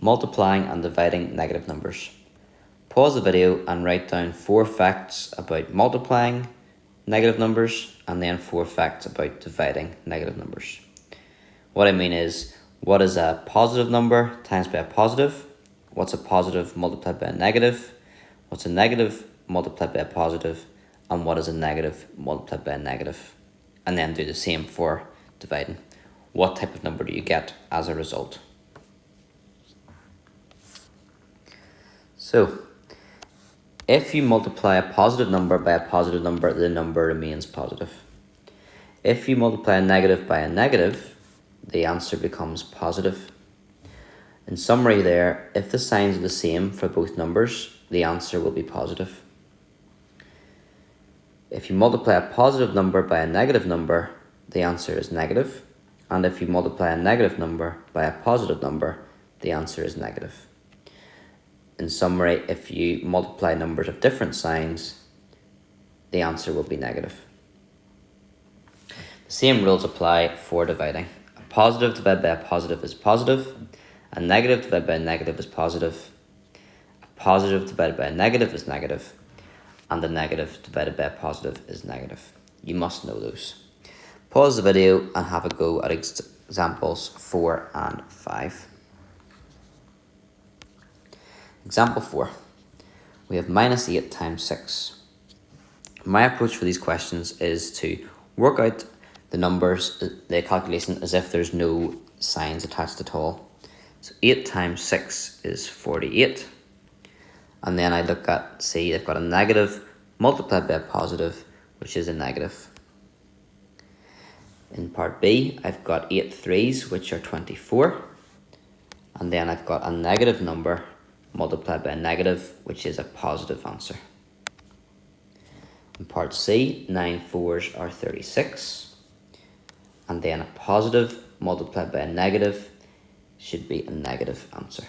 multiplying and dividing negative numbers. Pause the video and write down 4 facts about multiplying negative numbers and then 4 facts about dividing negative numbers. What I mean is, what is a positive number times by a positive? What's a positive multiplied by a negative? What's a negative multiplied by a positive? And what is a negative multiplied by a negative? And then do the same for dividing. What type of number do you get as a result? So, if you multiply a positive number by a positive number, the number remains positive. If you multiply a negative by a negative, the answer becomes positive. In summary there, if the signs are the same for both numbers, the answer will be positive. If you multiply a positive number by a negative number, the answer is negative. And if you multiply a negative number by a positive number, the answer is negative. In summary, if you multiply numbers of different signs, the answer will be negative. The same rules apply for dividing. A positive divided by a positive is positive. A negative divided by a negative is positive. A positive divided by a negative is negative. And a negative divided by a positive is negative. You must know those. Pause the video and have a go at examples 4 and 5. Example 4. We have minus 8 times 6. My approach for these questions is to work out the numbers, the calculation, as if there's no signs attached at all. So 8 times 6 is 48. And then I look at, see, I've got a negative multiplied by a positive, which is a negative. In part B, I've got 8 threes, which are 24. And then I've got a negative number multiplied by a negative, which is a positive answer. In part C, 9 fours are 36. And then a positive multiplied by a negative should be a negative answer.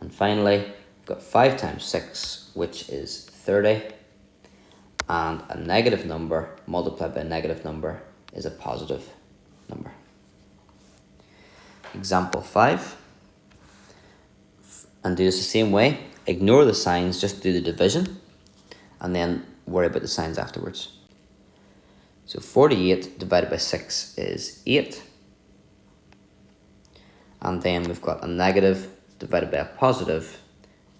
And finally, we've got 5 times 6, which is 30. And a negative number multiplied by a negative number is a positive number. Example 5. And do this the same way. Ignore the signs, just do the division. And then worry about the signs afterwards. So 48 divided by 6 is 8. And then we've got a negative divided by a positive,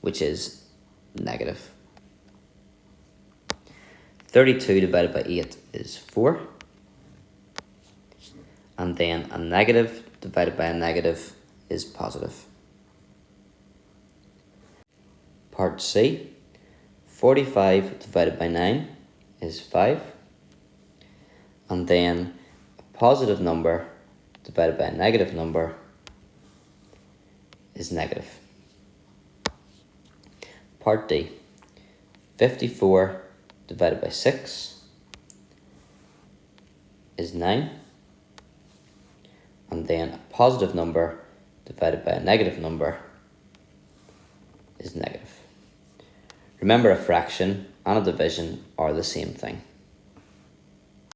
which is negative. 32 divided by 8 is 4. And then a negative divided by a negative is positive. Part C, 45 divided by 9 is 5. And then a positive number divided by a negative number is negative. Part D, 54 divided by 6 is 9. And then a positive number divided by a negative number is negative. Remember, a fraction and a division are the same thing.